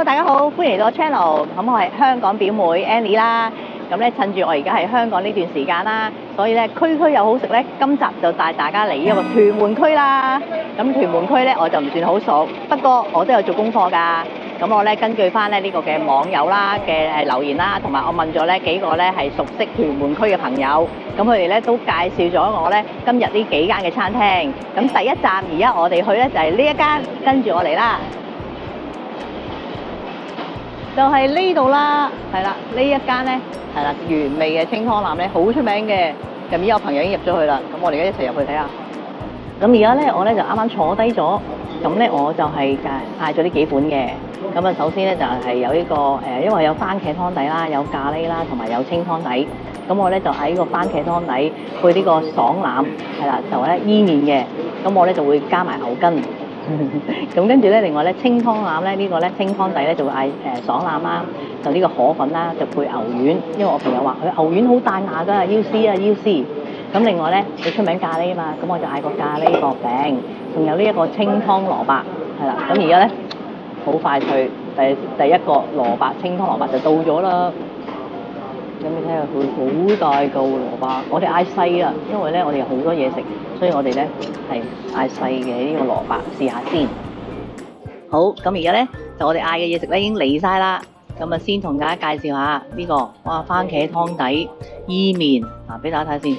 Hello， 大家好，歡迎嚟到我 channel。咁我係香港表妹 Annie 啦。咁咧趁住我而家喺香港呢段時間啦，所以咧區區有好食咧，今集就帶大家嚟呢個屯門區啦。咁屯門區咧我就唔算好熟，不過我都有做功課㗎。咁我咧根據翻咧呢個嘅網友啦嘅留言啦，同埋我問咗咧幾個咧係熟悉屯門區嘅朋友，咁佢哋咧都介紹咗我咧今日呢幾間嘅餐廳。咁第一站而家我哋去咧就係呢一間，跟住我嚟啦。就係呢度啦，係啦，呢一間咧係啦原味嘅清湯腩咧好出名嘅，咁而家有朋友已經入咗去啦，咁我哋而家一齊入去睇下。咁而家咧我咧就啱啱坐低咗，咁咧我就係嗌咗呢幾款嘅。咁啊首先咧就係有呢個因為有番茄湯底啦，有咖喱啦，同埋有清湯底。咁我咧就喺呢個番茄湯底配呢個爽腩，係啦，就咧伊麵嘅。咁我咧就會加埋牛筋。咁跟住咧，另外咧清湯腩咧呢個咧清湯底咧就會嗌爽腩啦，就呢個河粉啦，就配牛丸，因為我朋友話佢牛丸好大牙㗎，要試啊要試。咁另外咧佢出名咖喱啊嘛，咁我就嗌個咖喱薄餅，仲有呢一個清湯蘿蔔，係啦。咁而家咧好快脆，第一個蘿蔔清湯蘿蔔就到咗啦。咁你睇下佢好大嚿蘿蔔，我哋嗌細啦，因為咧我哋有好多嘢食，所以我哋咧係嗌細嘅呢個蘿蔔，試下先。好，咁而家咧就我哋嗌嘅嘢食咧已經嚟晒啦。咁啊先同大家介紹下呢個哇番茄湯底伊麵，俾大家睇先。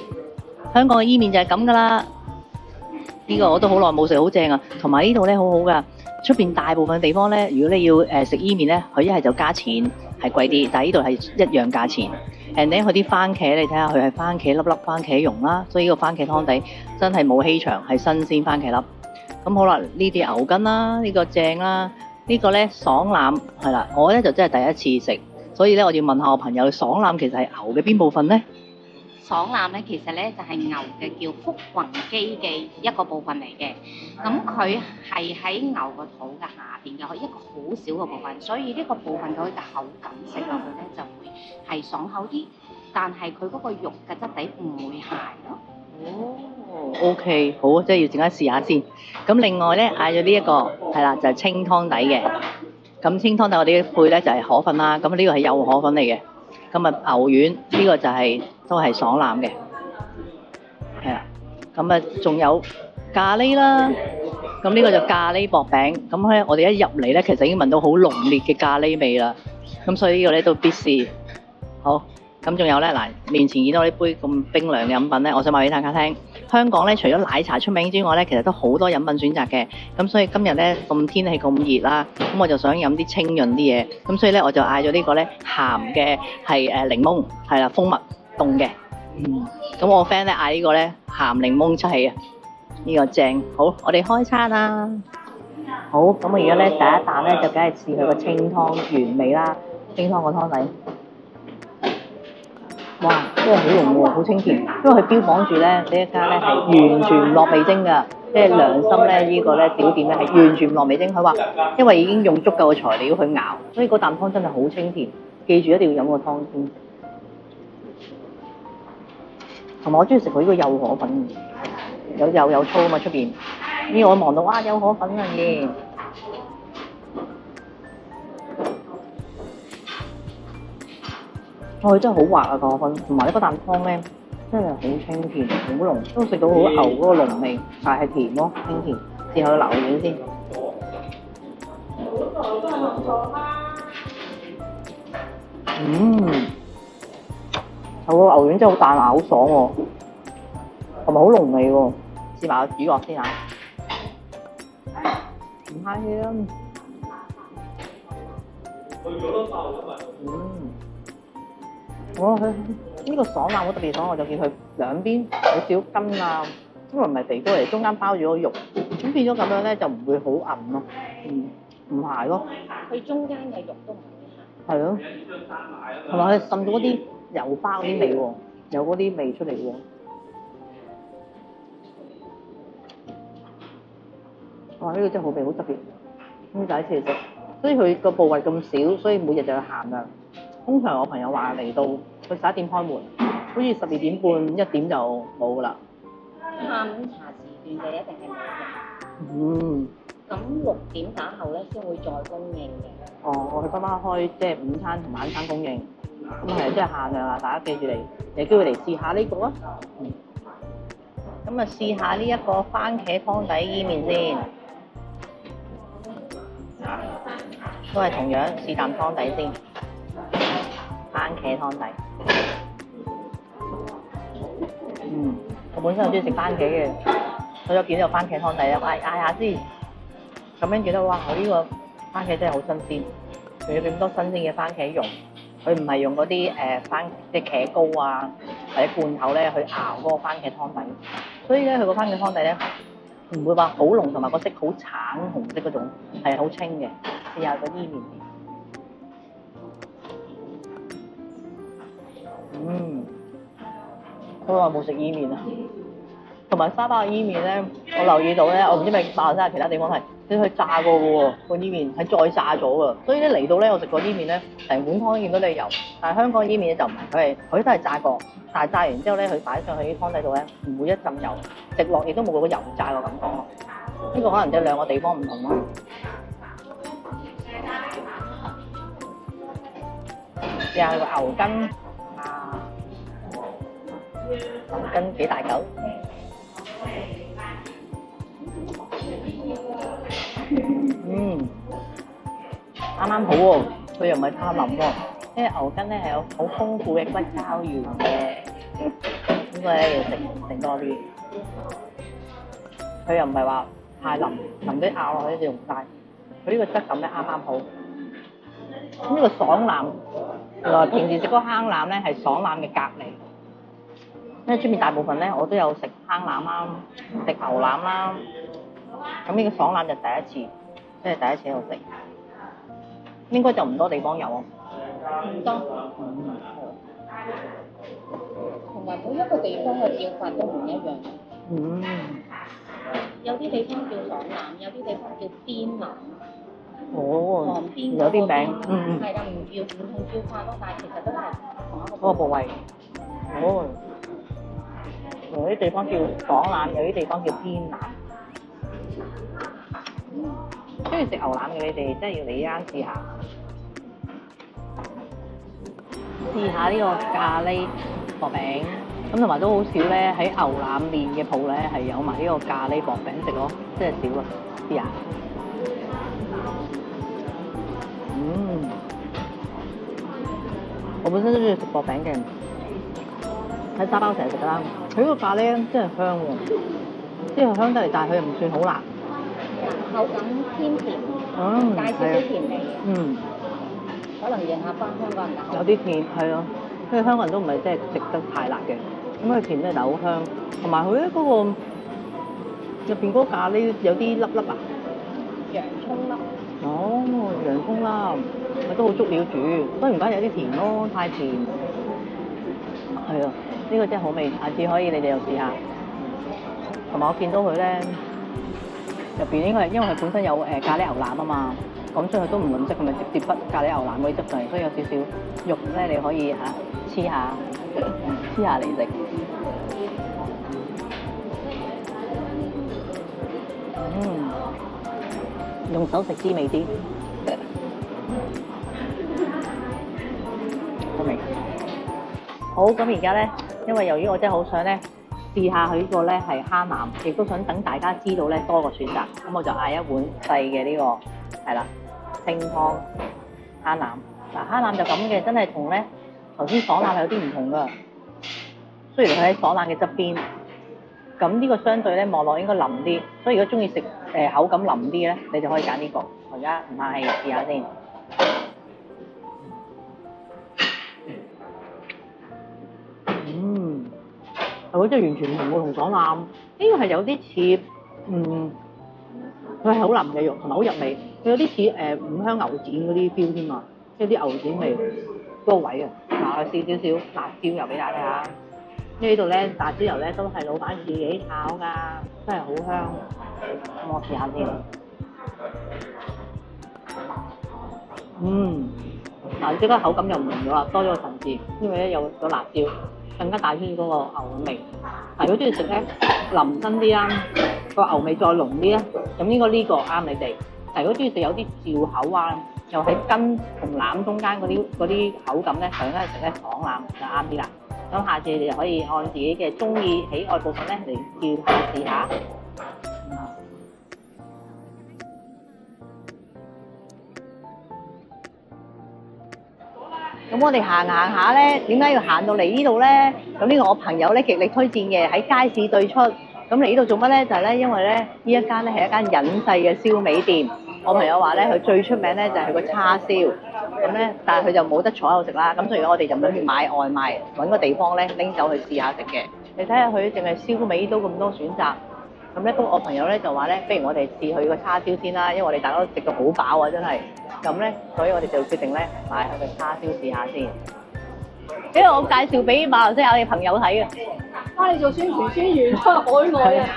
香港嘅伊麵就係咁噶啦，呢個我都好耐冇食，好正啊！同埋呢度咧好好噶，出邊大部分地方咧，如果你要食伊麵咧，佢一係就加錢，係貴啲，但係呢度係一樣價錢。and then 佢啲番茄，你睇下佢係番茄粒粒番茄蓉啦，所以呢個番茄湯底真係冇欺場，係新鮮番茄粒。咁好啦，呢啲牛筋啦，呢個正啦，呢個咧爽腩係啦，我咧就真係第一次食，所以咧我要問下我朋友，爽腩其實係牛嘅邊部分咧？爽腩咧，其實咧就係牛嘅叫腹橫肌嘅一個部分嚟嘅，咁佢係喺牛個肚嘅下邊嘅一個好少嘅部分，所以呢個部分佢嘅口感食落去咧就會係爽口啲，但係佢嗰個肉嘅質地唔會柴咯。哦 ，OK， 好，即係要陣間試下先。咁另外咧嗌咗呢一個係啦，就係清湯底嘅。咁清湯底我哋配咧就係河粉啦，咁呢個係幼河粉嚟嘅。咁啊牛丸呢個就係都係爽腩嘅，係啦。咁啊仲有咖喱啦，咁呢個就咖喱薄餅。咁咧我哋一入嚟咧，其實已經聞到好濃烈嘅咖喱味啦。咁所以呢個咧都必試。好，咁仲有咧嗱，面前見到呢杯咁冰涼嘅飲品咧，我想話俾大家聽，香港咧除咗奶茶出名之外咧，其實都好多飲品選擇嘅。咁所以今日咧咁天氣咁熱啦，咁我就想飲啲清潤啲嘢，咁所以咧我就嗌咗呢個咧鹹嘅係檸檬，係啦，蜂蜜凍嘅。咁我 friend 咧嗌呢個咧鹹檸檬七啊，呢個正。好，我哋開餐啦。好，咁我而家咧第一啖咧就梗係試佢個清湯原味啦，清湯個湯底。哇，真係好濃喎，好清甜。因為佢標榜住咧呢一間咧係完全唔落味精㗎，即係良心咧呢個咧小店咧係完全唔落味精。佢話因為已經用足夠嘅材料去熬，所以嗰啖湯真係好清甜。記住一定要飲個湯先。同埋我中意食佢呢個幼河粉，有粗啊嘛出邊。呢我望到哇幼河粉啊嘢。佢真係好滑啊個河粉，同埋呢個啖湯咧真係好清甜，好濃，都食到好牛嗰個濃味，但係甜咯，清甜。試下個牛丸先。個牛丸真係好彈牙，好爽喎，同埋好濃味喎。試埋個主角先嚇，唔客氣啦。我佢呢個爽腩好特別爽，我就見佢兩邊有少筋啊，因為唔係肥膏嚟，中間包住個肉，咁變咗咁樣咧就唔會好韌咯，唔柴咯。佢中間嘅肉都唔會柴。係咯，同埋佢滲到嗰啲油花嗰啲味喎，有嗰啲味出嚟喎。哇！呢個真係好味，好特別，咁第一次食，所以佢個部位咁少，所以每日就有限量。通常我朋友話嚟到佢11點開門，好似12點半1點就冇㗎啦。下午茶時段就一定係冇嘅。咁6點打後咧先會再供應嘅。哦，我去媽媽開即係午餐同晚餐供應，咁係即係限量啦，大家記住嚟，有機會嚟試下呢個啊。咁啊試下呢一個番茄湯底伊麵先，都係同樣試啖湯底先，番茄湯底。我本身好中意食番茄嘅，所以我見到有番茄湯底咧，嗌下先。咁樣覺得哇！呢個番茄真係好新鮮，仲要咁多新鮮嘅番茄蓉，佢唔係用嗰啲即係茄膏啊或者罐頭咧去熬嗰個番茄湯底，所以咧佢個番茄湯底咧唔會話好濃，同埋個色好橙紅色嗰種，係好清嘅。試下個伊麵先，好耐冇食伊麵啦。同埋沙巴嘅伊麵咧，我留意到咧，我唔知咪馬來西亞其他地方係，佢炸過嘅喎，個伊麵係再炸咗嘅，所以咧嚟到咧，我食過伊麵咧，成碗湯都見到你油。但係香港伊麵咧就唔係，佢都係炸過，但係炸完之後咧，佢擺上去啲湯底度咧，唔會一浸油，食落亦都冇嗰個油炸嘅感覺咯。呢個可能即係兩個地方唔同咯。試下個牛筋啊，牛筋幾大嚿？啱啱好喎，佢又唔係太腍喎。呢個牛筋咧係有好豐富嘅骨膠原嘅，應該咧要食多啲。佢又唔係話太腍，腍啲咬落去就溶晒。佢呢個質感咧啱啱好。呢個爽腩，原來平時食嗰個坑腩咧係爽腩嘅隔離。因為出面大部分咧我都有食坑腩啦，食牛腩啦。咁呢個爽腩就第一次，即係第一次喺度食。應該就唔多地方有啊，唔多。同埋每一個地方嘅叫法都唔一樣。有啲地方叫爽腩，有啲地方叫邊腩。旁邊有啲名。係啦，唔同叫法咯，但係其實都係同一個。嗰個部位。有啲地方叫爽腩，有啲地方叫邊腩。中意食牛腩嘅你哋真係要嚟呢間試下。試下呢個咖喱薄餅，咁同埋都好少咧喺牛腩麵嘅鋪咧係有埋呢個咖喱薄餅食咯，真係少啊！試下。我本身都中意食薄餅嘅，喺沙包成日食啦。佢呢個咖喱咧真係香喎，即係香得嚟，但係佢又唔算好辣。口感偏甜，帶少少甜味。可能迎合翻香港人嘅口味。有啲甜，係咯，因為香港人都唔係真係食得太辣嘅，咁佢甜咧但係好香，同埋佢咧嗰個入邊嗰個咖喱有啲粒粒啊，洋葱粒。洋葱粒，佢都好足料煮，所以唔怪有啲甜咯，太甜。係啊，呢個真係好味，下次可以你哋又試下。同埋我見到佢咧。入邊應該係因為佢本身有咖喱牛腩啊嘛，咁所以佢都唔吝嗇，佢咪直接畢咖喱牛腩嗰啲汁上嚟，所以有少少肉咧，你可以黐下嚟食。用手食滋味啲，好味。好，咁而家咧，因為由於我真係好想咧。試下佢呢個咧係蝦腩，亦都想等大家知道咧多個選擇，咁我就嗌一碗細嘅呢個係啦清湯蝦腩。嗱，蝦腩就咁嘅，真係同咧頭先爽腩係有啲唔同噶。雖然佢喺爽腩嘅側邊，咁呢個相對咧望落應該腍啲，所以如果中意食口感腍啲咧，你就可以揀呢個。我而家唔客氣試下先。佢真係完全唔同喎，同爽腩呢個係有啲似，佢係好腍嘅肉，同埋好入味。佢有啲似五香牛展嗰啲 feel 添啊，即係啲牛展味嗰個位啊。嗱，我試少少辣椒油俾大家。呢度咧辣椒油咧都係老闆自己炒㗎，真係好香。咁我試下先。嗱，即刻口感又唔同咗啦，多咗個層次，因為咧有咗辣椒。更加大啲嗰個牛味，如果中意食咧腍身啲啦，個牛味再濃啲咧，咁應該呢個啱你哋。但如果中意食有啲嚼口啊，又喺筋同腩中間嗰啲口感咧，就應該係食咧爽腩就啱啲啦。咁下次你就可以按自己嘅中意喜愛部分咧嚟叫下試下。咁我哋行下咧，點解要行到嚟呢度咧？咁呢個我朋友咧極力推薦嘅，喺街市對出。咁嚟呢度做乜咧？就係咧，因為咧呢一間咧係一間隱世嘅燒味店。我朋友話咧，佢最出名咧就係個叉燒。咁咧，但係佢就冇得坐喺度食啦。咁所以我哋就諗住買外賣，揾個地方咧拎走去試下食嘅。你睇下佢淨係燒味都咁多選擇。咁咧，我朋友咧就話咧，不如我哋試佢個叉燒先啦，因為我哋大家都食到好飽啊，真係。咁咧，所以我哋就決定咧買佢個叉燒試下先。因為我介紹俾馬來西亞嘅朋友睇嘅。你做宣傳專員出海外啊！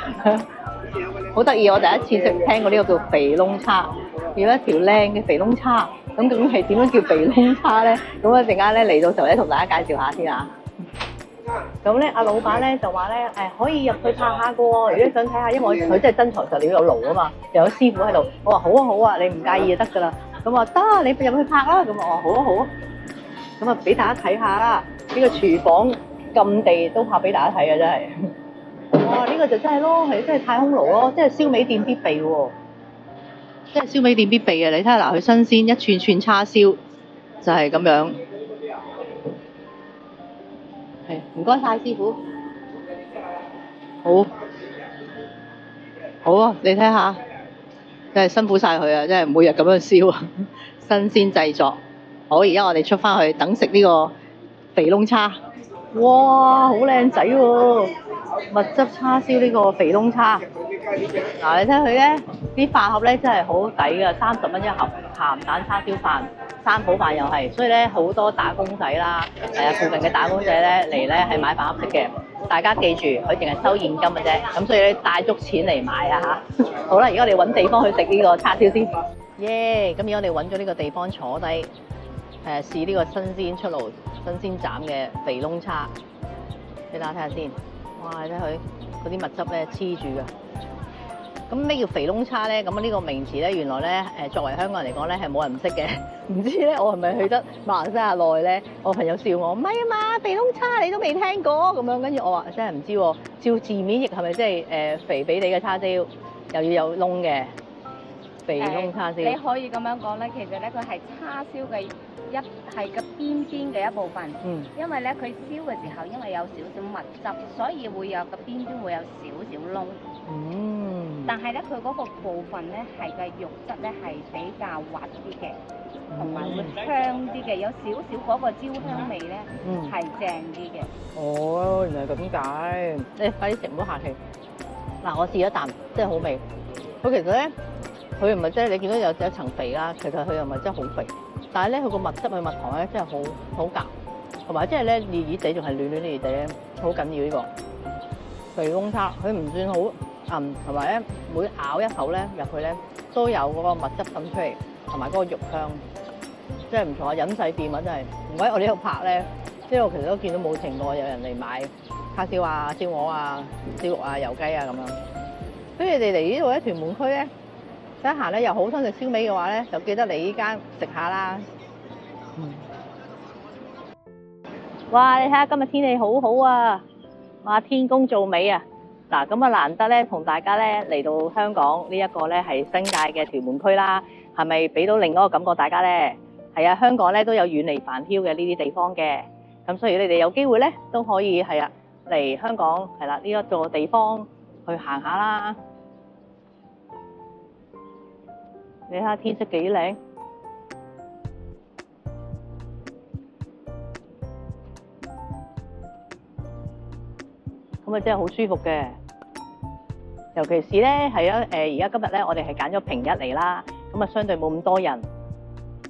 好得意，我第一次聽過呢個叫肥窿叉，要一條靚嘅肥窿叉。咁究竟係點樣叫肥窿叉咧？咁一陣間咧嚟到時候咧，同大家介紹下先啊。咁咧，阿老闆咧就話咧，可以入去拍下嘅喎。如果想睇下，因為佢真係真材實料有爐啊嘛，又有師傅喺度。我話好啊好啊，你唔介意就得㗎啦。咁話得，你入去拍啦。咁我話好啊好啊。咁啊，俾大家睇下啦。呢個廚房禁地都拍俾大家睇啊，真係。哇！呢個就真係咯，係真係太空爐咯，即係燒味店必備喎。即係燒味店必備嘅，你睇下嗱，佢新鮮一串串叉燒就係咁樣。係，唔該晒師傅。好，好啊！你睇下，真係辛苦晒佢啊！真係每日咁樣燒啊，新鮮製作。好，而家我哋出翻去等食呢個肥窿叉。哇，好靚仔喎！蜜汁叉燒呢個肥窿叉。嗱，你睇佢咧，啲飯盒咧真係好抵㗎，30蚊一盒鹹蛋叉燒飯。三寶飯又係，所以咧好多打工仔啦，附近嘅打工仔咧嚟咧係買飯盒食嘅。大家記住，佢淨係收現金嘅啫，咁所以咧帶足錢嚟買啊嚇！好啦，而家我哋揾地方去食呢個叉燒先。耶！咁而家我哋揾咗呢個地方坐低，試呢個新鮮出爐、新鮮斬嘅肥窿叉，俾大家睇下先。哇！你睇佢嗰啲蜜汁咧黐住㗎。咁咩叫肥窿叉咧？咁呢個名詞咧，原來咧作為香港人嚟講咧係冇人唔識嘅。唔知咧，我係咪去得馬來西亞耐咧？我朋友笑我，唔係啊嘛，肥窿叉你都未聽過咁樣。跟住我話真係唔知喎。照字面譯係咪即係肥肥地嘅叉燒，又要有窿嘅肥窿叉燒？你可以咁樣講咧，其實咧佢係叉燒嘅係個邊邊嘅一部分。嗯。因為咧佢燒嘅時候，因為有少少蜜汁，所以會有個邊邊會有少少窿。嗯。但係咧，佢嗰個部分咧係嘅肉質咧係比較滑啲嘅，同埋會香啲嘅，有少少嗰個焦香味咧係正啲嘅。哦，原來係咁解。你快啲食，唔好客氣。嗱，我試咗一啖，真係好味。佢其實咧，佢唔係即係你見到有一層肥啦，其實佢又唔係真係好肥，但係咧佢個蜜汁去蜜糖咧真係好夾，同埋即係咧熱熱地仲係暖暖地咧，好緊要呢個肥窿叉，佢唔算好。同埋咧，每咬一口咧入去咧，都有嗰個蜜汁滲出嚟，同埋嗰個肉香，真係唔錯啊！隱世店啊，真係。唔怪我呢度拍咧，即係我其實都見到冇停過有人嚟買叉燒啊、燒鵝啊、燒肉啊、油雞啊咁樣。所以你哋嚟呢度咧，屯門區咧，得閒咧又好想食燒味嘅話咧，就記得嚟呢間食下啦。哇！你睇下今日天氣好好啊！哇，天公造美啊！嗱，咁啊難得咧，同大家咧嚟到香港呢一個咧係新界嘅屯門區啦，係咪俾到另一個感覺大家咧？係啊，香港咧都有遠離繁囂嘅呢啲地方嘅，咁所以你哋有機會咧都可以係啊嚟香港係啦呢一個地方去行下啦。你睇下天色幾靚，咁啊真係好舒服嘅。尤其是咧，係啊，而家今日咧，我哋係揀咗平日嚟啦，咁啊相對冇咁多人，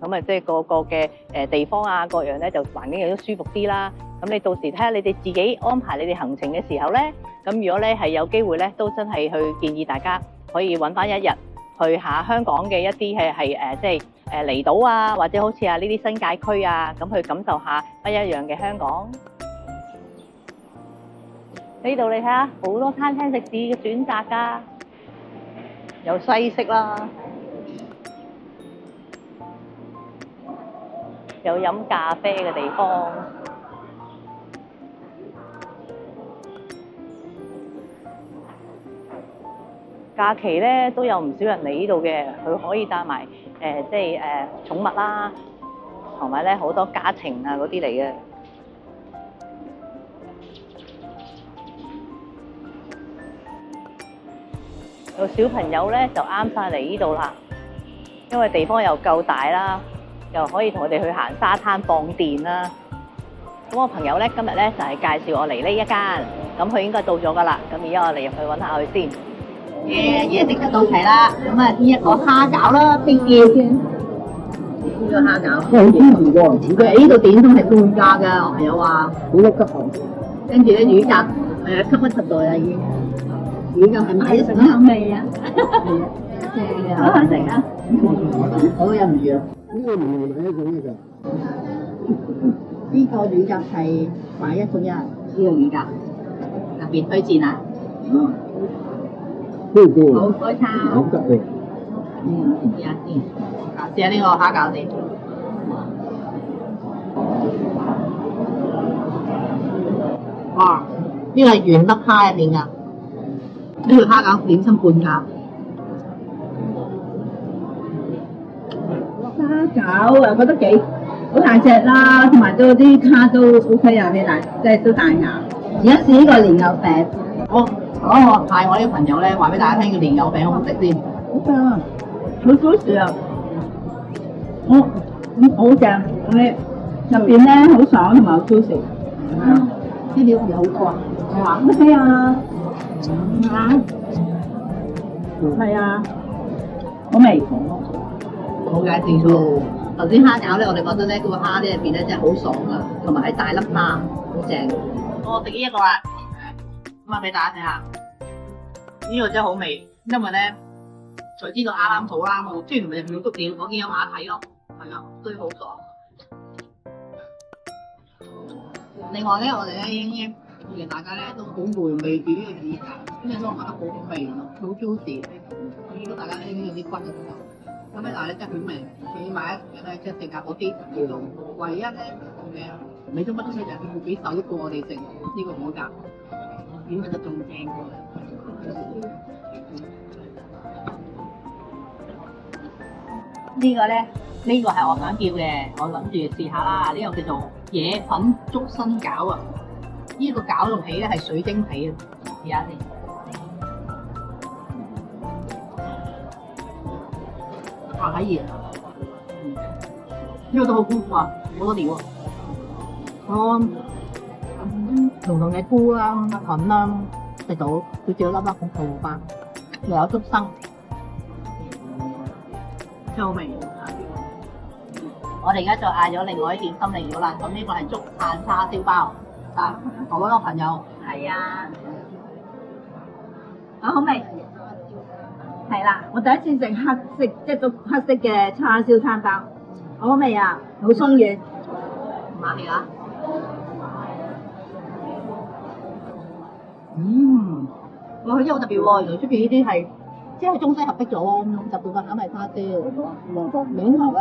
咁啊即係個個嘅地方啊，各樣咧就環境亦都舒服啲啦。咁你到時睇下你哋自己安排你哋行程嘅時候咧，咁如果咧係有機會咧，都真係去建議大家可以揾翻一日去下香港嘅一啲係即係離島啊，或者好似啊呢啲新界區啊，咁去感受下不一樣嘅香港。呢度你睇下，好多餐廳食肆嘅選擇㗎。有西式啦，有飲咖啡嘅地方。假期咧都有唔少人嚟呢度嘅，佢可以帶埋即係寵物啦，同埋咧好多家庭啊嗰啲嚟嘅。有小朋友咧就啱晒嚟呢度啦，因為地方又夠大啦，又可以同佢哋去行沙灘放電啦。咁我朋友咧今日咧就係介紹我嚟呢一間，咁佢應該到咗㗎啦。咁而家我哋入去揾下佢先。嘢食就到齊啦，咁啊呢一個蝦餃啦，冰叫先。呢個蝦餃，好支持喎！佢呢度點都係半價㗎，我朋友話。好粒吉行。跟住咧魚夾，吸一十袋啦已經。魚夾係買咗成口味啊！係啊，好好食啊！好忍唔住啊！呢個唔係買一送一㗎。呢個魚夾係買一送一，呢個魚夾特別推薦啊！好開餐，好得意。試下先，試下呢個蝦餃先。哇！呢個係原粒蝦入面㗎，呢個蝦餃點心半價。蝦餃啊，覺得幾好大隻啦，同埋都啲蝦都 OK 啊，幾大，即係都大牙。而家試呢個蓮藕餅，我派我啲朋友咧話俾大家聽，個蓮藕餅好食先。好正啊！好juicy啊！好正，入邊咧好爽同埋好juicy。啲料又好多啊！係啊，OK啊！係啊，好味。好解正數。頭先蝦餃咧，我哋覺得咧嗰個蝦咧入邊咧真係好爽啊，同埋係大粒蝦，好正。我食呢一個啦。咁啊，俾大家睇下，呢個真係好味，因為咧，才知道亞欖土啦，雖然唔係滿足料，我見有馬蹄咯，係啊，都好爽。另外咧，我哋咧已經其實大家咧都好回味住呢個魚餃，因為都覺得好好味咯，好 juicy。如果大家咧已經有啲骨嘅時候，咁咧但係咧真係好味，你買一樣咧即係性價比啲呢度，唯一咧美中不足嘅就係佢會俾手過我哋食呢個魚餃。點食得仲正喎！呢個咧，呢個係我想叫嘅，我諗住試下啦。呢個叫做野粉竹身餃啊！呢個餃同皮咧係水晶皮啊！試下先。哇！睇熱，呢個都好豐富啊，好多料啊！濃濃嘅菇啦、菌啦，食到少少粒粒咁豆花，又有竹笙，真好味。我哋而家就嗌咗另外一點心嚟咗啦，咁呢個係竹炭叉燒包。啊，我嗰個朋友係啊，好味。係啦，我第一次食黑色，即係個黑色嘅叉燒餐包，好味啊，好鬆軟。馬嚟啦！哇！佢真係好特別喎，原來出邊呢啲係即係中西合璧咗咯，十到八咁係叉燒，面頭咧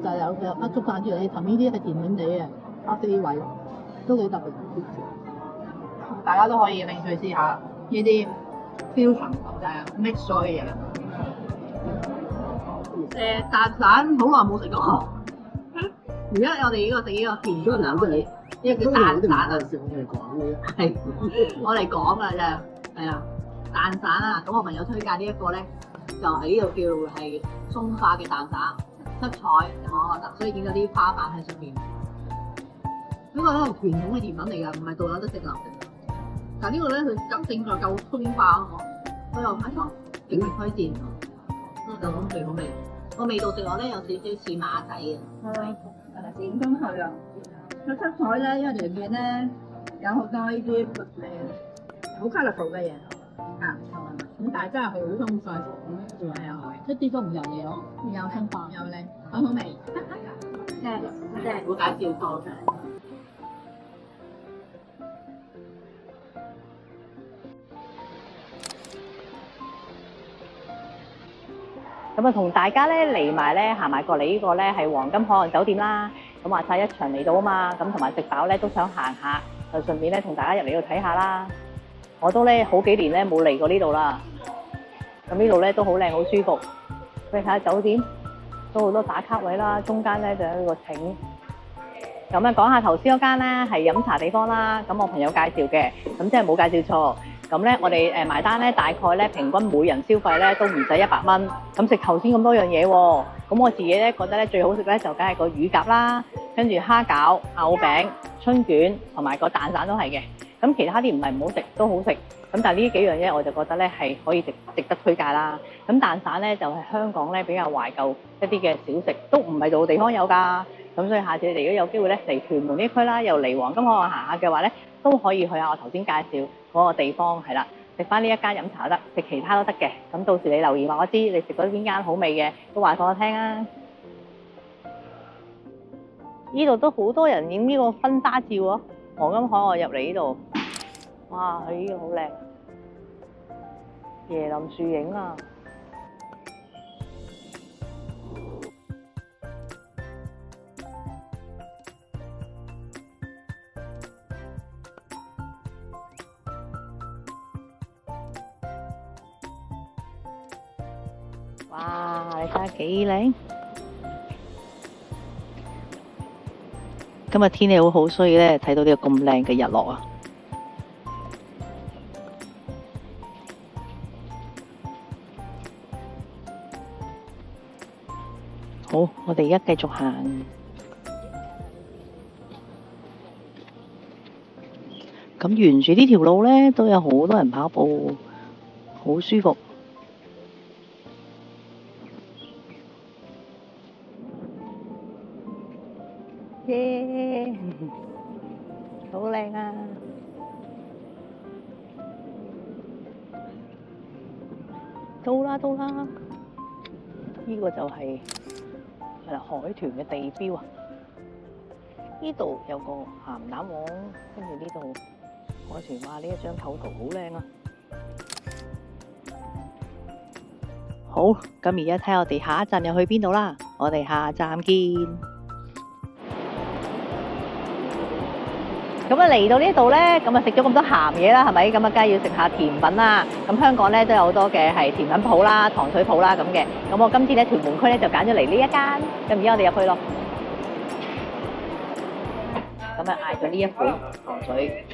就有嘅一竹炭之類，尋呢啲係甜甜地嘅叉燒位，都幾特別。大家都可以興趣試下呢啲 fusion 就係 mix 咗嘅嘢。蛋散好耐冇食過，而家我哋呢個食呢個甜酸兩嘅，呢個叫蛋散啊！係我嚟講㗎啫。係啊，蛋散啊，咁我朋友推介呢一個咧，就喺呢度叫係鬆化嘅蛋散，七彩我覺得，所以見到啲花瓣喺上邊。呢個咧係傳統嘅甜品嚟㗎，唔係度有得食流嘅。但呢個咧佢質性就夠鬆化咯，所以我買咗，極力推薦。就咁最好味，個味道食落咧有少少似馬仔嘅。係，點都係啊！個七彩咧，因為裏面咧有好多呢啲好 colourful 嘅嘢啊，咁但係真係好鬆脆，係啊，一啲都唔油膩咯，又清爽又靚，好好味。即係好介紹多嘅。咁啊，同大家咧嚟埋咧行埋過嚟呢個咧係黃金海岸酒店啦。咁話晒一場嚟到啊嘛，咁同埋食飽咧都想行下，就順便咧同大家入嚟度睇下啦。我都咧好幾年咧冇嚟過呢度啦。咁呢度咧都好靚好舒服。你睇下酒店都好多打卡位啦，中間咧就有個艇。咁啊講下頭先嗰間咧係飲茶地方啦。咁我朋友介紹嘅，咁即係冇介紹錯。咁咧我哋埋單咧大概咧平均每人消費咧都唔使100蚊。咁食頭先咁多樣嘢喎。咁我自己咧覺得咧最好食咧就梗係個乳鴿啦，跟住蝦餃、牛餅、春卷同埋個蛋散都係嘅。咁其他啲唔係唔好食，都好食。咁但係呢幾樣嘢我就覺得咧係可以值得推介啦。咁蛋散咧就係香港咧比較懷舊一啲嘅小食，都唔係度地方有㗎。咁所以下次你哋如果有機會咧嚟屯門呢區啦，又嚟黃金海岸行下嘅話咧，都可以去下我頭先介紹嗰個地方係啦。食翻呢一間飲茶得，食其他都得嘅。咁到時你留言話我知，你食咗邊間好味嘅，都話俾我聽啊！呢度都好多人影呢個婚紗照啊！黃金海岸入嚟呢度，哇！佢呢個好靚，椰林樹影啊！哇！你睇下幾靚，今日天氣好好，所以咧睇到呢個咁靚嘅日落啊！好，我哋而家繼續行。咁沿住呢條路咧，都有好多人跑步，好舒服。耶！好靚啊！到啦到啦！呢個就係海豚嘅地標啊！呢度有個鹹蛋黃，跟住呢度海豚話呢一張構圖好靚啊！好，咁而家睇我哋下一站又去邊度啦？我哋下站見。咁啊嚟到呢度咧，咁啊食咗咁多鹹嘢啦，係咪？咁啊，梗係要食下甜品啦。咁香港咧都有好多嘅係甜品鋪啦、糖水鋪啦咁嘅。咁我今次咧屯門區咧就揀咗嚟呢一間。咁而家我哋入去咯。咁啊嗌咗呢一款糖水。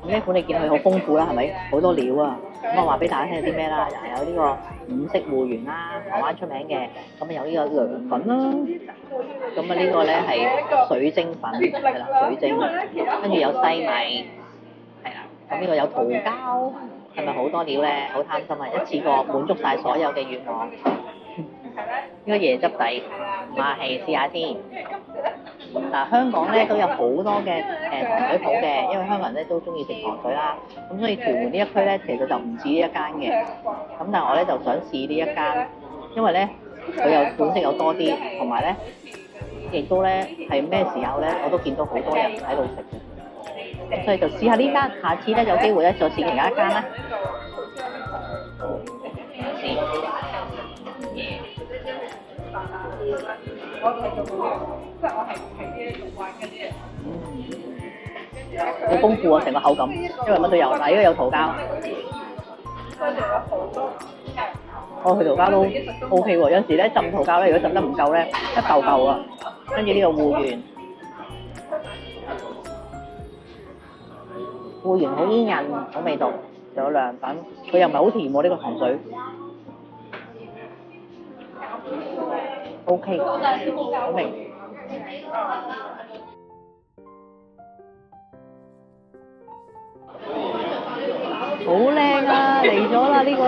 咁呢一款你見佢好豐富啦，係咪？好多料啊！咁我話俾大家聽有啲咩啦？又有呢個五色芋圓啦，台灣出名嘅。咁啊有呢個涼粉啦。咁啊呢個咧係水晶粉，係啦水晶，跟住有西米，係啦。咁呢個有桃膠，係咪好多料咧？好貪心啊！一次過滿足晒所有嘅願望。呢個椰汁底，馬氣試下先。嗱，香港咧都有好多嘅糖水鋪嘅，因為香港人咧都中意食糖水啦。咁所以屯門呢一區咧其實就唔止呢一間嘅。咁但係我咧就想試呢一間，因為咧佢有款式有多啲，同埋咧亦都咧係咩時候咧我都見到好多人喺度食嘅。咁所以就試下呢間，下次咧有機會咧再試其他一間啦。試。好豐富啊！成個口感，因為乜都有，嗱，呢個有桃膠，佢桃膠都 OK 喎。有時咧浸桃膠咧，如果浸得唔夠咧，一嚿嚿啊。跟住呢個芋圓，芋圓好煙韌，好味道，仲有涼粉，佢又唔係好甜喎呢個糖水。OK， 好味。好靚啊！嚟咗啦呢個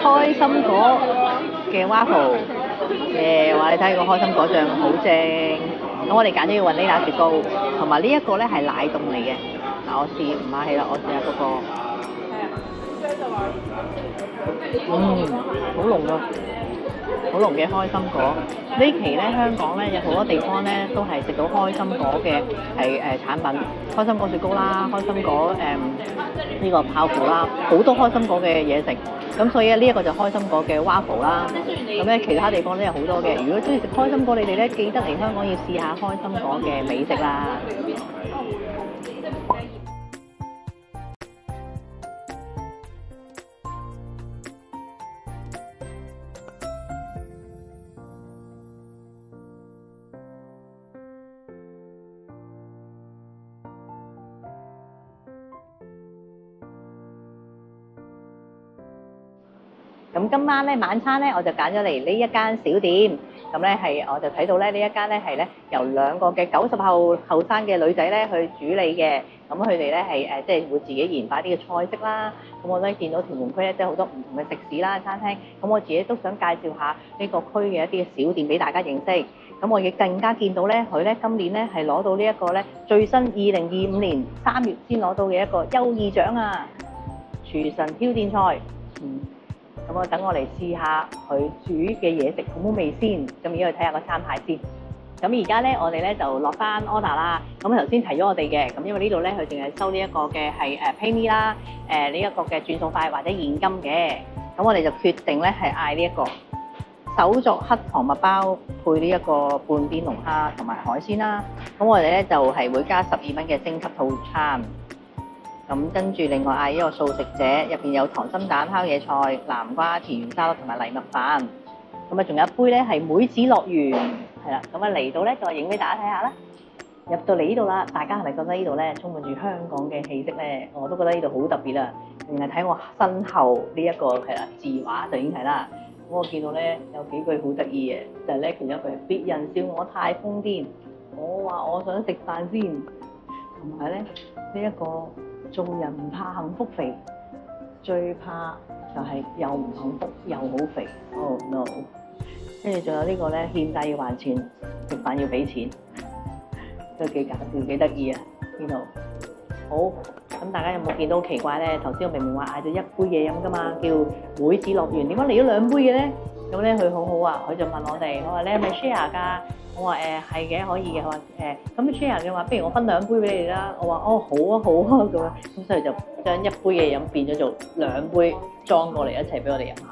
開心果嘅 waffle，話你睇個開心果醬好正。咁我哋揀咗個雲呢拿雪糕，同埋呢一個咧係奶凍嚟嘅。嗱，我試唔客氣啦，我試下嗰個，好濃啊！好濃嘅開心果。呢期咧香港咧有好多地方咧都係食到開心果嘅產品，開心果雪糕啦，開心果呢個泡芙啦，好多開心果嘅嘢食。咁所以呢一個就開心果嘅 waffle 啦。咁咧其他地方都有好多嘅。如果中意食開心果，你哋咧記得嚟香港要試下開心果嘅美食啦。咁今晚咧晚餐咧，我就揀咗嚟呢一間小店。咁咧我就睇到咧呢一間咧係咧由2個嘅90後生嘅女仔咧去主理嘅。咁佢哋咧係即係會自己研發啲嘅菜式啦。咁我都見到屯門區咧即係好多唔同嘅食肆啦、餐廳。咁我自己都想介紹下呢個區嘅一啲嘅小店俾大家認識。咁我亦更加見到咧佢咧今年咧係攞到呢一個咧最新2025年3月先攞到嘅一個優異獎啊！廚神挑戰賽。咁等我嚟試下佢煮嘅嘢食好唔好味先，咁而家去睇下個餐牌先。咁而家咧，我哋咧就落翻 order 啦。咁頭先提咗我哋嘅，咁因為呢度咧佢淨係收呢一個嘅係PayMe 啦，呢一個嘅轉數快或者現金嘅。咁我哋就決定咧係嗌呢一個手作黑糖麥包配呢一個半邊龍蝦同埋海鮮啦。咁我哋咧就係會加12蚊嘅升級套餐。咁跟住另外嗌一個素食者，入邊有溏心蛋、烤野菜、南瓜田園沙律同埋藜麥飯。咁啊，仲有一杯咧係梅子樂園，係啦。咁啊嚟到咧就影俾大家睇下啦。入到嚟呢度啦，大家係咪覺得呢度咧充滿住香港嘅氣息咧？我都覺得呢度好特別啦。淨係睇我身後呢一個係啦字畫就已經係啦。咁我見到咧有幾句好得意嘅，就係咧其中一句別人笑我太瘋癲，我話我想食飯先，同埋咧呢一個。做人唔怕幸福肥，最怕就係又唔幸福又好肥。Oh no！ 跟住仲有呢個咧，欠債要還錢，食飯要俾錢，都幾搞笑幾得意啊！呢度好咁，大家有冇見到好奇怪咧？頭先我明明話嗌咗一杯嘢飲噶嘛，叫梅子樂園，點解嚟咗2杯嘅咧？咁咧佢好好啊，佢就問我哋，我話你係咪 share 㗎？我話係嘅，可以嘅。佢話咁 share 嘅話，不如我分2杯俾你啦。我話哦，好啊好啊咁樣，咁所以就將1杯嘢飲變咗做2杯裝過嚟一齊俾我哋飲下。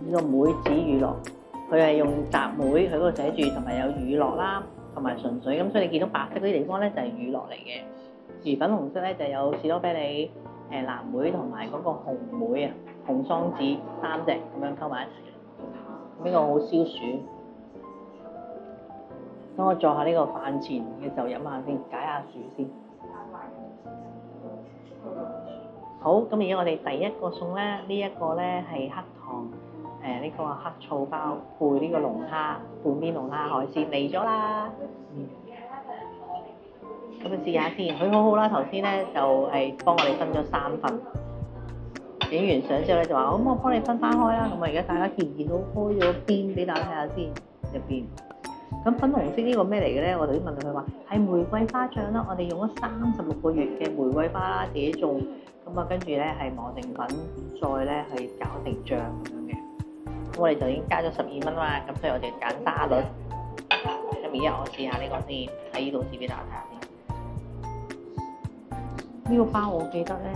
呢個梅子乳酪，佢係用雜梅，佢嗰度寫住同埋有乳酪啦，同埋純水。咁所以你見到白色嗰啲地方咧就係乳酪嚟嘅，而粉紅色咧就有士多啤梨、藍莓同埋嗰個紅莓啊、紅桑子3隻咁樣溝埋一齊。呢個好消暑，等我坐下呢個飯前嘅就飲下先，解下暑先。好，咁而家我哋第一個餸咧，呢一個咧係黑糖呢個黑醋包配呢個龍蝦半邊龍蝦海鮮嚟咗啦。咁你試下先，佢好好啦。頭先咧就係幫我哋分咗3份。影完相之後咧就話，咁我幫你分翻開啦。咁啊，而家大家見唔見到開咗邊俾大家睇下先入邊？咁粉紅色呢個咩嚟嘅咧？我頭先問到佢話係玫瑰花醬啦。我哋用咗36個月嘅玫瑰花啦，自己種。咁啊，跟住咧係磨成粉，再咧係搞成醬咁樣嘅。咁我哋就已經加咗12蚊啦。咁所以我哋揀沙律。咁而家我試下呢個先，喺呢度試俾大家睇下先。呢個包我記得咧。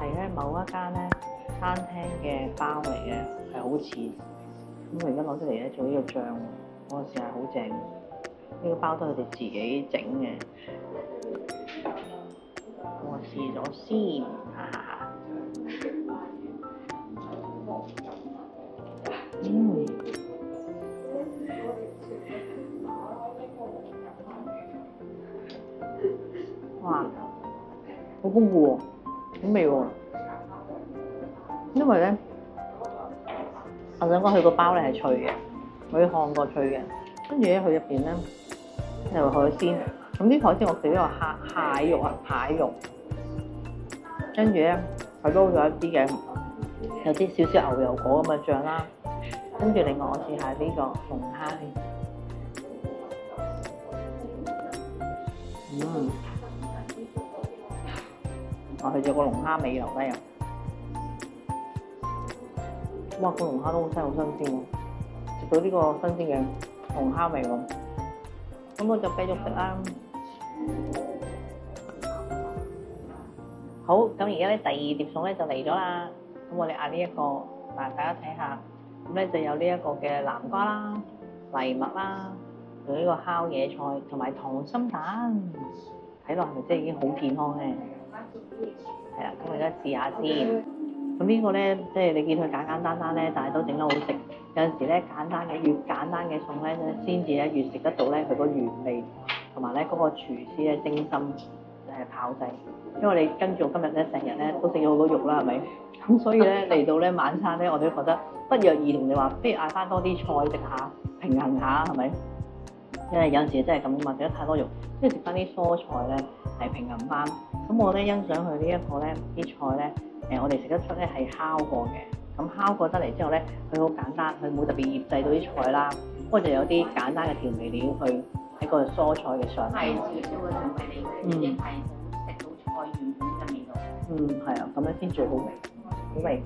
係咧某一間咧餐廳嘅包嚟嘅，係好似咁。我而家攞出嚟咧做呢個醬，我試下好正。呢個包都係佢哋自己整嘅，我試咗先。哇，好豐富喎！好味喎，因為咧，我想講佢個包咧係脆嘅，佢烘過脆嘅，跟住咧佢入邊咧有海鮮，咁啲海鮮我哋都有蟹肉啊、蟹肉，跟住咧佢撈咗一啲嘅，有啲少少牛油果咁嘅醬啦，跟住另外我試下呢個龍蝦先，我去咗個龍蝦尾流咧又，哇，個龍蝦都真係好新鮮喎，食到呢個新鮮嘅龍蝦味喎。咁我就繼續食啦。好，咁而家咧第二碟餸咧就嚟咗啦。咁我哋嗌呢一個，嗱大家睇下，咁咧就有呢一個嘅南瓜啦、藜麥啦，仲有呢個烤野菜同埋溏心蛋，睇落係咪真係已經好健康咧？係啦，咁我而家試下先。咁呢個咧，即係你見佢簡簡單單咧，但係都整得好食。有陣時咧，簡單嘅越簡單嘅餸咧，先至咧越食得到咧佢個原味，同埋咧嗰個廚師咧精心炮製。因為你跟住我今日咧成日咧都食咗好多肉啦，係咪？咁所以咧嚟到咧晚餐咧，我哋都覺得不約而同地話，不如嗌翻多啲菜食下，平衡下係咪？因為有陣時真係咁啊嘛，食得太多肉，即係食翻啲蔬菜咧係平衡翻。咁我咧欣賞佢呢一個咧啲菜咧。我哋食得出咧係烤過嘅，咁烤過得嚟之後咧，佢好簡單，佢冇特別醃製到啲菜啦，不過就有啲簡單嘅調味料去喺個蔬菜嘅上面。係少少嘅調味料，已經係食到菜原本嘅味道。係啊，咁樣先最好味，好味。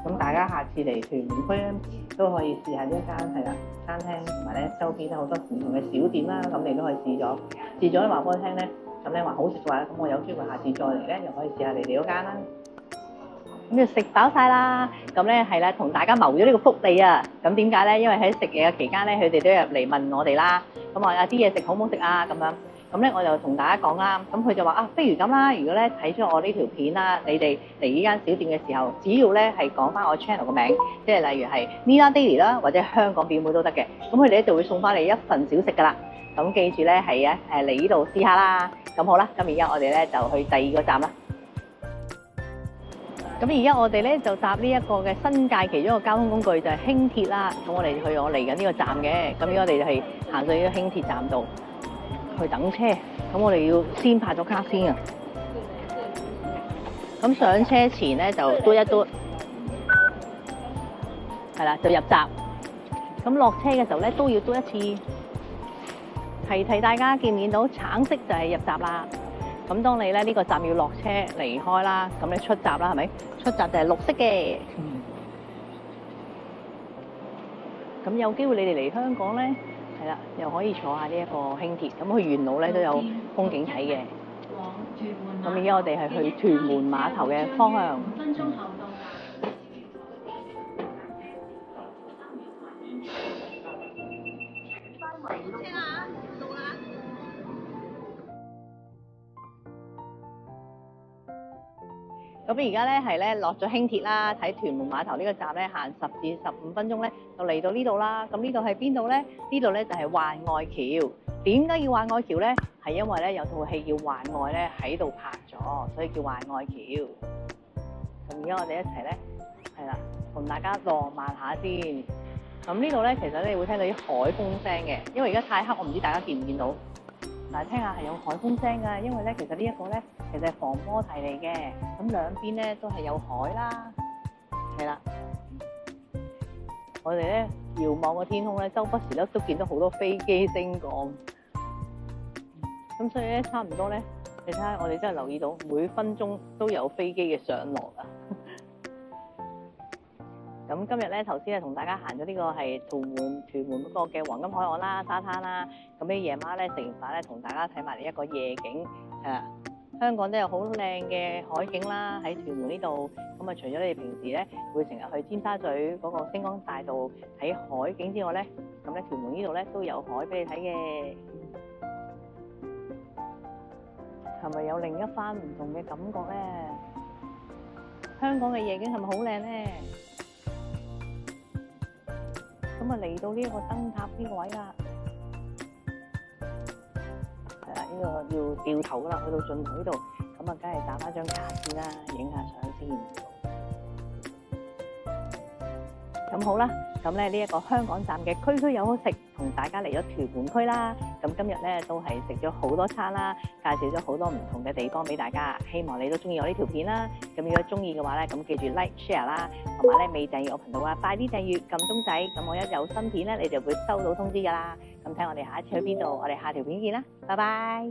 咁大家下次嚟屯門區咧，都可以試下呢一間係啦餐廳，同埋咧周邊咧好多唔同嘅小店啦，咁你都可以試咗。試咗咧話俾我聽咧。咁咧話好食嘅話，咁我有機會下次再嚟咧，又可以試下你哋嗰間啦。咁就食飽晒啦，咁咧係啦，同大家謀咗呢個福利啊！咁點解咧？因為喺食嘢嘅期間咧，佢哋都入嚟問我哋啦。咁話啲嘢食好唔好食啊？咁樣，咁咧我就同大家講啦。咁佢就話啊，不如咁啦，如果咧睇咗我呢條片啦，你哋嚟呢間小店嘅時候，只要咧係講翻我 channel 個名，即係例如係 Nina Daily 啦，或者香港表妹都得嘅。咁佢哋咧就會送翻你一份小食噶啦。咁記住咧係啊，嚟呢度試下啦。咁好啦，咁而家我哋咧就去第二個站啦。咁而家我哋咧就搭呢一個嘅新界其中一個交通工具就係輕鐵啦。咁我哋去我嚟緊呢個站嘅，咁而家我哋就係行上呢個輕鐵站度去等車。咁我哋要先拍咗卡先啊。咁上車前咧就嘟一嘟，係啦，就入閘。咁落車嘅時候咧都要嘟一次。提大家見唔見到橙色就係入閘啦。咁當你咧呢個站要落車離開啦，咁你出閘啦係咪？出閘就係綠色嘅。咁有機會你哋嚟香港咧，係啦，又可以坐下呢一個輕鐵。咁去沿路咧都有風景睇嘅。咁而家我哋係去屯門碼頭嘅方向。5分鐘後到㗎。咁而家咧係咧落咗輕鐵啦，喺屯門碼頭呢個站咧行10至15分鐘咧就嚟到呢度啦。咁呢度係邊度咧？呢度咧就係環外橋。點解要環外橋咧？係因為咧有套戲叫《環外》咧喺度拍咗，所以叫環外橋。咁而家我哋一齊咧係啦，同大家浪漫下先。咁呢度咧其實咧你會聽到啲海風聲嘅，因為而家太黑，我唔知大家見唔見到。但係聽下係有海風聲㗎，因為咧其實呢一個咧其實係防波堤嚟嘅，咁兩邊咧都係有海啦，係啦。我哋咧遙望個天空咧，周不時咧都見到好多飛機升降，咁所以咧差唔多咧，你睇下我哋真係留意到每分鐘都有飛機嘅上落啊！咁今日咧頭先咧同大家行咗呢個係屯門嗰個嘅黃金海岸啦、沙灘啦。咁呢夜晚咧食完飯咧，同大家睇埋一個夜景。香港都有好靚嘅海景啦，喺屯門呢度。咁啊，除咗你哋平時咧會成日去尖沙咀嗰個星光大道睇海景之外咧，咁咧屯門呢度咧都有海俾你睇嘅。係咪有另一番唔同嘅感覺咧？香港嘅夜景係咪好靚咧？咁啊嚟到呢一個燈塔呢個位啦，係啦，呢個要掉頭啦，去到盡頭呢度，咁啊，梗係打翻張卡先啦，影下相先。咁好啦，咁咧呢一個香港站嘅區區有好食，同大家嚟咗屯門區啦。咁今日咧都係食咗好多餐啦，介紹咗好多唔同嘅地方俾大家。希望你都中意我呢條片啦。咁如果中意嘅話咧，咁記住 like share 啦，同埋咧未訂閱我頻道啊，快啲訂閱撳鐘仔。咁我一有新片咧，你就會收到通知噶啦。咁睇我哋下一次去邊度，我哋下條片見啦，拜拜。